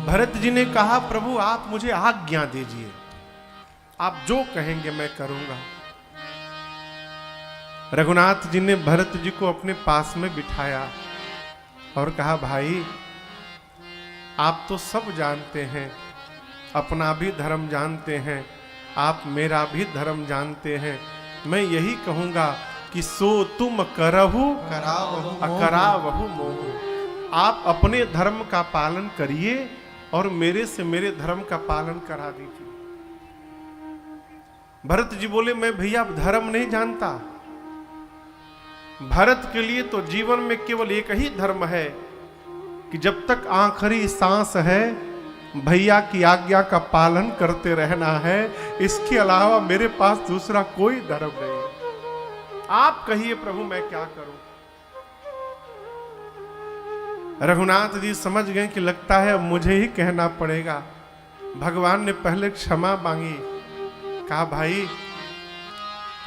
भरत जी ने कहा, प्रभु आप मुझे आज्ञा दीजिए, आप जो कहेंगे मैं करूंगा। रघुनाथ जी ने भरत जी को अपने पास में बिठाया और कहा, भाई आप तो सब जानते हैं, अपना भी धर्म जानते हैं, आप मेरा भी धर्म जानते हैं। मैं यही कहूंगा कि सो तुम करहु करावहु मोह। आप अपने धर्म का पालन करिए और मेरे से मेरे धर्म का पालन करा दीजिए। भरत जी बोले, मैं भैया धर्म नहीं जानता। भरत के लिए तो जीवन में केवल एक ही धर्म है कि जब तक आखिरी सांस है भैया की आज्ञा का पालन करते रहना है। इसके अलावा मेरे पास दूसरा कोई धर्म नहीं। आप कहिए प्रभु मैं क्या करूं। रघुनाथ जी समझ गए कि लगता है अब मुझे ही कहना पड़ेगा। भगवान ने पहले क्षमा मांगी। कहा, भाई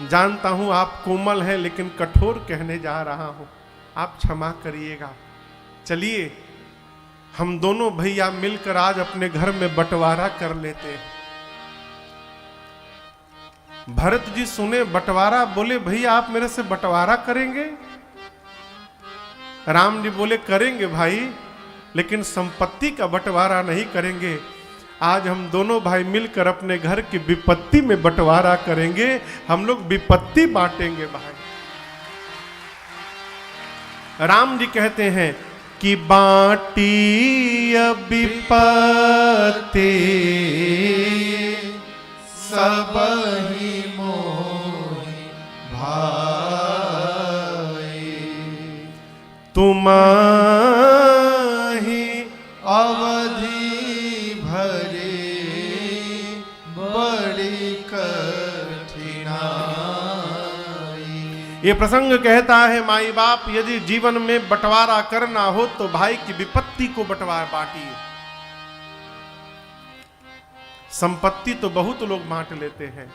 जानता हूं आप कोमल हैं लेकिन कठोर कहने जा रहा हूं, आप क्षमा करिएगा। चलिए हम दोनों भैया मिलकर आज अपने घर में बंटवारा कर लेते हैं। भरत जी सुने बंटवारा, बोले भैया आप मेरे से बंटवारा करेंगे? राम जी बोले, करेंगे भाई, लेकिन संपत्ति का बंटवारा नहीं करेंगे। आज हम दोनों भाई मिलकर अपने घर की विपत्ति में बंटवारा करेंगे। हम लोग विपत्ति बांटेंगे भाई। राम जी कहते हैं कि बांटी विपत्ति सबहि मोहि भाई, तुम्हारी अवधि भरे बड़ी कठिनाई। ये प्रसंग कहता है, माई बाप यदि जीवन में बंटवारा करना हो तो भाई की विपत्ति को बंटवारा बांटिए। संपत्ति तो बहुत लोग बांट लेते हैं,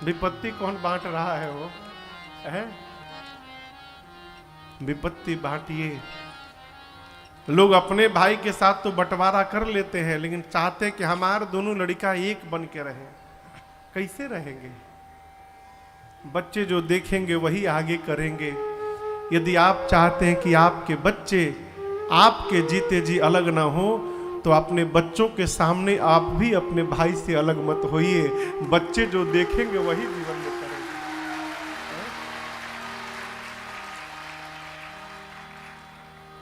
विपत्ति कौन बांट रहा है? वो है विपत्ति बांटिए। लोग अपने भाई के साथ तो बंटवारा कर लेते हैं, लेकिन चाहते कि हमारे दोनों लड़का एक बन के रहे। कैसे रहेंगे? बच्चे जो देखेंगे वही आगे करेंगे। यदि आप चाहते हैं कि आपके बच्चे आपके जीते जी अलग ना हो तो अपने बच्चों के सामने आप भी अपने भाई से अलग मत होइए। बच्चे जो देखेंगे वही जीवन में करेंगे।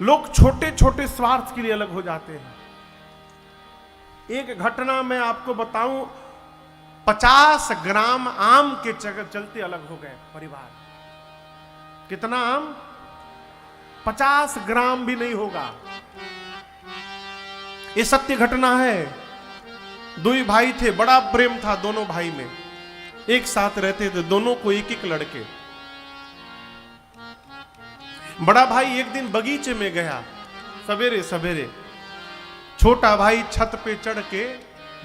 लोग छोटे छोटे स्वार्थ के लिए अलग हो जाते हैं। एक घटना मैं आपको बताऊं, 50 ग्राम आम के चलते अलग हो गए परिवार। कितना आम? 50 ग्राम भी नहीं होगा। ये सत्य घटना है। दो ही भाई थे, बड़ा प्रेम था दोनों भाई में, एक साथ रहते थे, दोनों को एक एक लड़के। बड़ा भाई एक दिन बगीचे में गया सवेरे सवेरे। छोटा भाई छत पे चढ़ के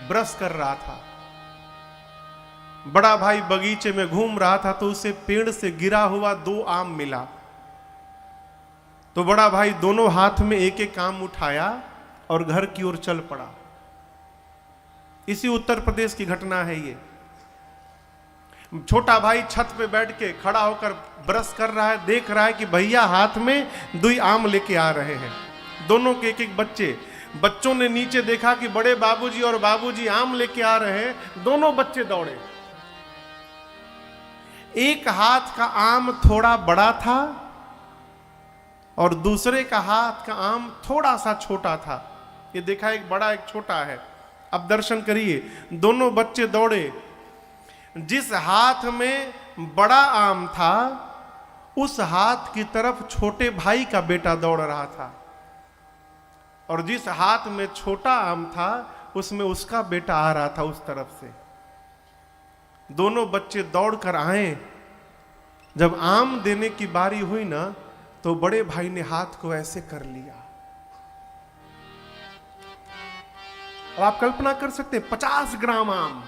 ब्रश कर रहा था। बड़ा भाई बगीचे में घूम रहा था तो उसे पेड़ से गिरा हुआ 2 आम मिला। तो बड़ा भाई दोनों हाथ में एक एक आम उठाया और घर की ओर चल पड़ा। इसी उत्तर प्रदेश की घटना है ये। छोटा भाई छत पे बैठ के खड़ा होकर ब्रश कर रहा है, देख रहा है कि भैया हाथ में 2 आम लेके आ रहे हैं, दोनों के एक एक बच्चे। बच्चों ने नीचे देखा कि बड़े बाबूजी और बाबूजी आम लेके आ रहे हैं, दोनों बच्चे दौड़े। एक हाथ का आम थोड़ा बड़ा था और दूसरे का हाथ का आम थोड़ा सा छोटा था। ये देखा, एक बड़ा एक छोटा है। अब दर्शन करिए, दोनों बच्चे दौड़े। जिस हाथ में बड़ा आम था उस हाथ की तरफ छोटे भाई का बेटा दौड़ रहा था, और जिस हाथ में छोटा आम था उसमें उसका बेटा आ रहा था उस तरफ से। दोनों बच्चे दौड़कर आए। जब आम देने की बारी हुई ना तो बड़े भाई ने हाथ को ऐसे कर लिया। अब आप कल्पना कर सकते हैं, 50 ग्राम आम,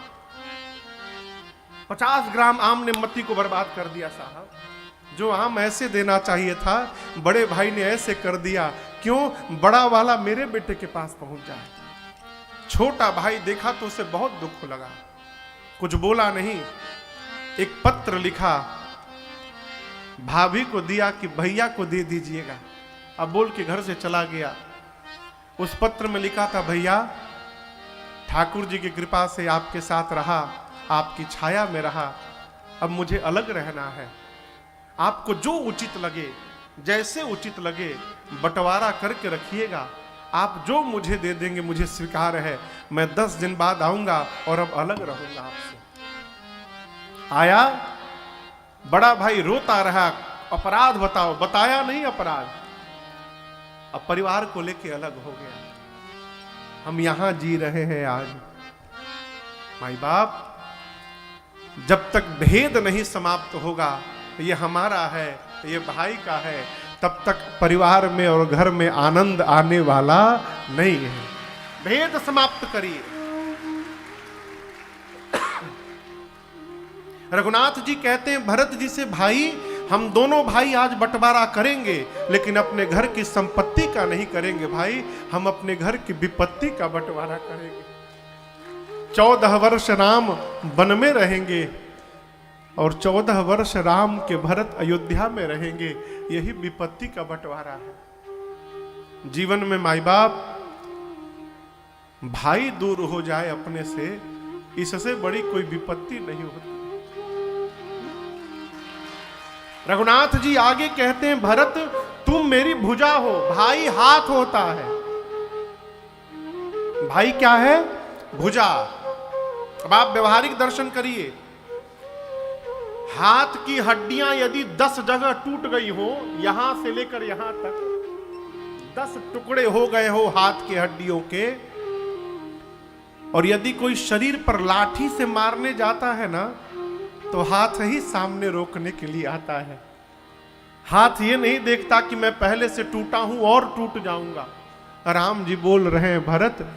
50 ग्राम आम ने मत्ती को बर्बाद कर दिया साहब। जो आम ऐसे देना चाहिए था बड़े भाई ने ऐसे कर दिया। क्यों बड़ा वाला मेरे बेटे के पास पहुंच जाए। छोटा भाई देखा तो उसे बहुत दुख लगा, कुछ बोला नहीं। एक पत्र लिखा, भाभी को दिया कि भैया को दे दीजिएगा। अब बोल के घर से चला गया। उस पत्र में लिखा था, भैया ठाकुर जी की कृपा से आपके साथ रहा, आपकी छाया में रहा, अब मुझे अलग रहना है। आपको जो उचित लगे, जैसे उचित लगे बंटवारा करके रखिएगा। आप जो मुझे दे देंगे मुझे स्वीकार है। मैं 10 दिन बाद आऊंगा और अब अलग रहूंगा आपसे। आया, बड़ा भाई रोता रहा, अपराध बताओ, बताया नहीं अपराध। अब परिवार को लेके अलग हो गया। हम यहां जी रहे हैं आज। माई बाप, जब तक भेद नहीं समाप्त होगा, ये हमारा है, ये भाई का है, तब तक परिवार में और घर में आनंद आने वाला नहीं है। भेद समाप्त करिए। रघुनाथ जी कहते हैं भरत जी से, भाई हम दोनों भाई आज बंटवारा करेंगे, लेकिन अपने घर की संपत्ति का नहीं करेंगे भाई, हम अपने घर की विपत्ति का बंटवारा करेंगे। 14 वर्ष राम वन में रहेंगे और 14 वर्ष राम के भरत अयोध्या में रहेंगे। यही विपत्ति का बंटवारा है। जीवन में माई बाप, भाई दूर हो जाए अपने से, इससे बड़ी कोई विपत्ति नहीं होती। रघुनाथ जी आगे कहते हैं, भरत तुम मेरी भुजा हो। भाई हाथ होता है, भाई क्या है? भुजा। अब आप व्यवहारिक दर्शन करिए, हाथ की हड्डियां यदि 10 जगह टूट गई हो, यहां से लेकर यहां तक 10 टुकड़े हो गए हो हाथ की हड्डियों के, और यदि कोई शरीर पर लाठी से मारने जाता है ना, तो हाथ ही सामने रोकने के लिए आता है। हाथ ये नहीं देखता कि मैं पहले से टूटा हूं और टूट जाऊंगा। राम जी बोल रहे हैं, भरत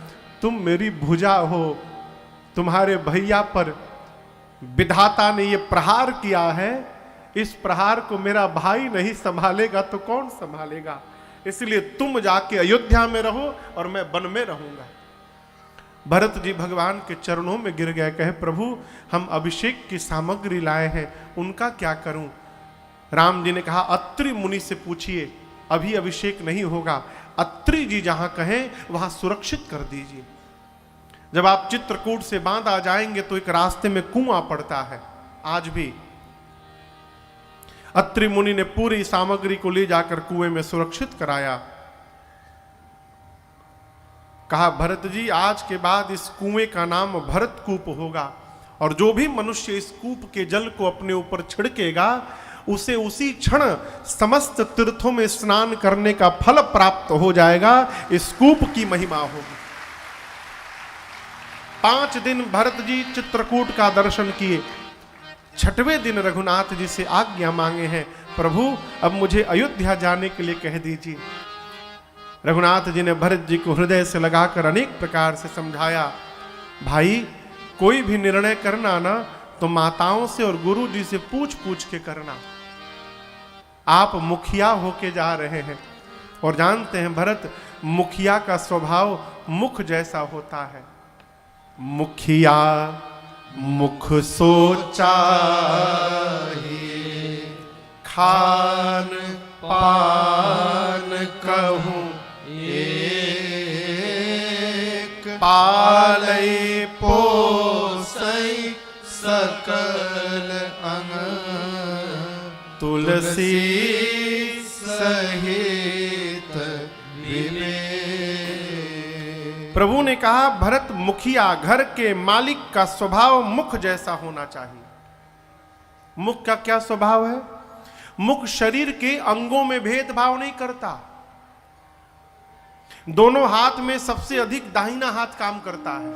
तुम मेरी भुजा हो। तुम्हारे भैया पर विधाता ने ये प्रहार किया है, इस प्रहार को मेरा भाई नहीं संभालेगा तो कौन संभालेगा? इसलिए तुम जाके अयोध्या में रहो और मैं वन में रहूंगा। भरत जी भगवान के चरणों में गिर गए, कहे प्रभु हम अभिषेक की सामग्री लाए हैं, उनका क्या करूं? राम जी ने कहा, अत्रि मुनि से पूछिए, अभी अभिषेक नहीं होगा। अत्रि जी जहां कहें वहां सुरक्षित कर दीजिए। जब आप चित्रकूट से बांदा जाएंगे तो एक रास्ते में कुआं पड़ता है। आज भी अत्रि मुनि ने पूरी सामग्री को ले जाकर कुएं में सुरक्षित कराया। कहा, भरत जी आज के बाद इस कुएं का नाम भरतकूप होगा, और जो भी मनुष्य इस कूप के जल को अपने ऊपर छिड़केगा उसे उसी क्षण समस्त तीर्थों में स्नान करने का फल प्राप्त हो जाएगा। इस कूप की महिमा होगी। 5 दिन भरत जी चित्रकूट का दर्शन किए। 6वें दिन रघुनाथ जी से आज्ञा मांगे हैं, प्रभु अब मुझे अयोध्या जाने के लिए कह दीजिए। रघुनाथ जी ने भरत जी को हृदय से लगाकर अनेक प्रकार से समझाया, भाई कोई भी निर्णय करना ना तो माताओं से और गुरु जी से पूछ पूछ के करना। आप मुखिया होके जा रहे हैं, और जानते हैं भरत, मुखिया का स्वभाव मुख जैसा होता है। मुखिया मुख सोचा ही, खान पान कहूं एक, पालई पोसई सकल अंग, तुलसी सहित विवेक। प्रभु ने कहा, भरत मुखिया घर के मालिक का स्वभाव मुख जैसा होना चाहिए। मुख का क्या स्वभाव है? मुख शरीर के अंगों में भेदभाव नहीं करता। दोनों हाथ में सबसे अधिक दाहिना हाथ काम करता है,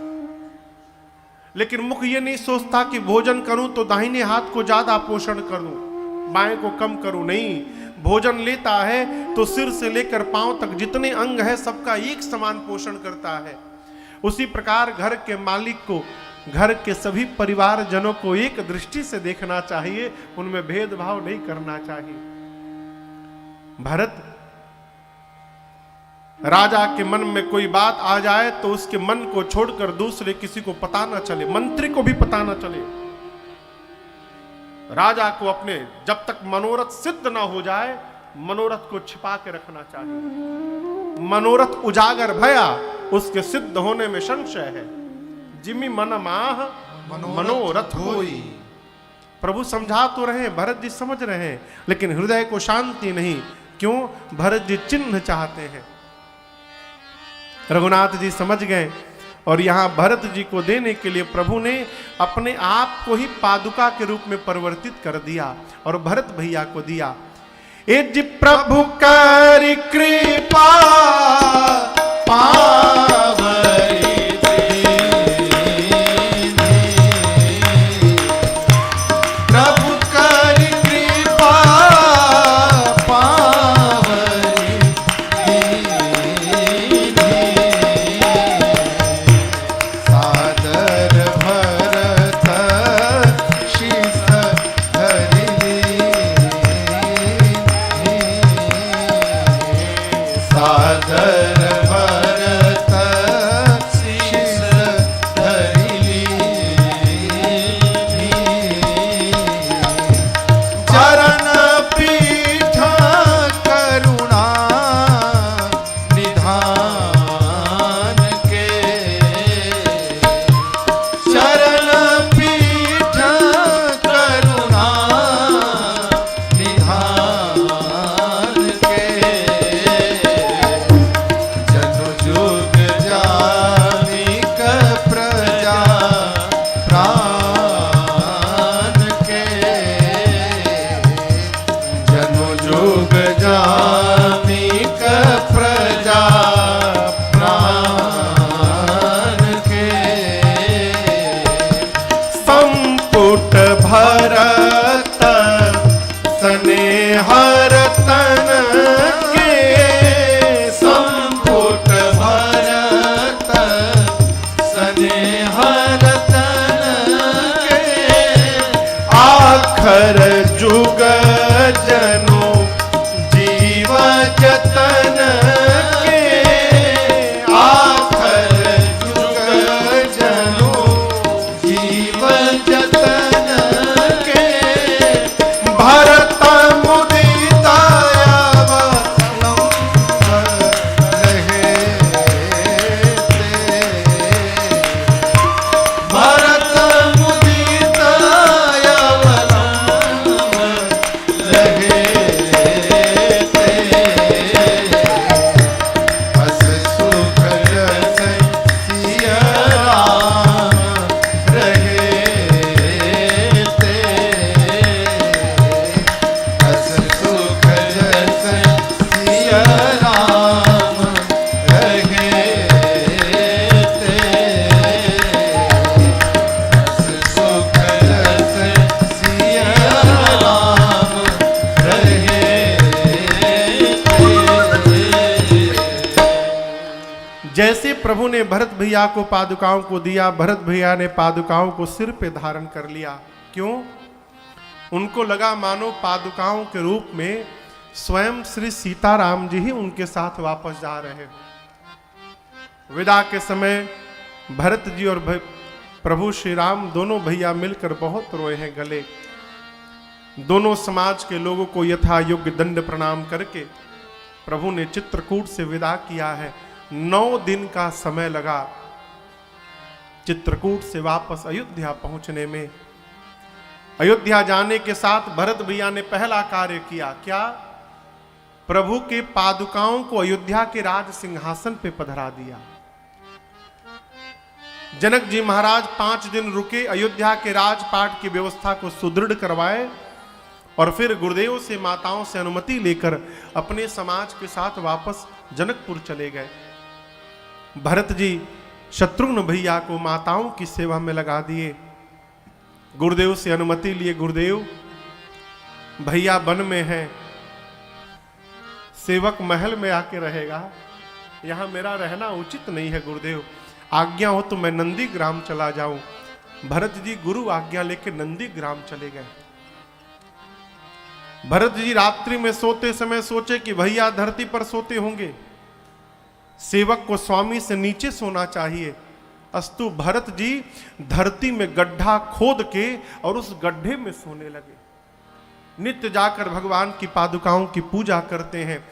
लेकिन मुख ये नहीं सोचता कि भोजन करूं तो दाहिने हाथ को ज्यादा पोषण करूं, बाएं को कम करूं। नहीं, भोजन लेता है तो सिर से लेकर पांव तक जितने अंग है सबका एक समान पोषण करता है। उसी प्रकार घर के मालिक को, घर के सभी परिवारजनों को एक दृष्टि से देखना चाहिए, उनमें भेदभाव नहीं करना चाहिए। भरत राजा के मन में कोई बात आ जाए तो उसके मन को छोड़कर दूसरे किसी को पता ना चले, मंत्री को भी पता ना चले। राजा को अपने जब तक मनोरथ सिद्ध ना हो जाए मनोरथ को छिपा के रखना चाहिए। मनोरथ उजागर भया उसके सिद्ध होने में संशय है। जिमि मन माह मनोरथ होई। प्रभु समझा तो रहे, भरत जी समझ रहे हैं, लेकिन हृदय को शांति नहीं। क्यों? भरत जी चिन्ह चाहते हैं। रघुनाथ जी समझ गए और यहां भरत जी को देने के लिए प्रभु ने अपने आप को ही पादुका के रूप में परिवर्तित कर दिया और भरत भैया को दिया। एज प्रभु कर कृपा पावरी जुग जनो जीव जतन के, आखर जुग जनो जीव जतन के, भरत मुदिता रहे भरत मुदिता जैसे प्रभु ने भरत भैया को पादुकाओं को दिया, भरत भैया ने पादुकाओं को सिर पे धारण कर लिया। क्यों? उनको लगा मानो पादुकाओं के रूप में स्वयं श्री सीताराम जी ही उनके साथ वापस जा रहे हैं। विदा के समय भरत जी और प्रभु श्री राम दोनों भैया मिलकर बहुत रोए हैं गले। दोनों समाज के लोगों को यथा योग्य दंड प्रणाम करके प्रभु ने चित्रकूट से विदा किया है। 9 दिन का समय लगा चित्रकूट से वापस अयोध्या पहुंचने में। अयोध्या जाने के साथ भरत भैया ने पहला कार्य किया। क्या? प्रभु के पादुकाओं को अयोध्या के राज सिंहासन पे पधरा दिया। जनक जी महाराज 5 दिन रुके, अयोध्या के राजपाट की व्यवस्था को सुदृढ़ करवाए और फिर गुरुदेव से माताओं से अनुमति लेकर अपने समाज के साथ वापस जनकपुर चले गए। भरत जी शत्रुघ्न भैया को माताओं की सेवा में लगा दिए। गुरुदेव से अनुमति लिए, गुरुदेव भैया वन में है, सेवक महल में आके रहेगा, यहां मेरा रहना उचित नहीं है। गुरुदेव आज्ञा हो तो मैं नंदी ग्राम चला जाऊं। भरत जी गुरु आज्ञा लेके नंदी ग्राम चले गए। भरत जी रात्रि में सोते समय सोचे कि भैया धरती पर सोते होंगे, सेवक को स्वामी से नीचे सोना चाहिए। अस्तु भरत जी धरती में गड्ढा खोद के और उस गड्ढे में सोने लगे। नित्य जाकर भगवान की पादुकाओं की पूजा करते हैं।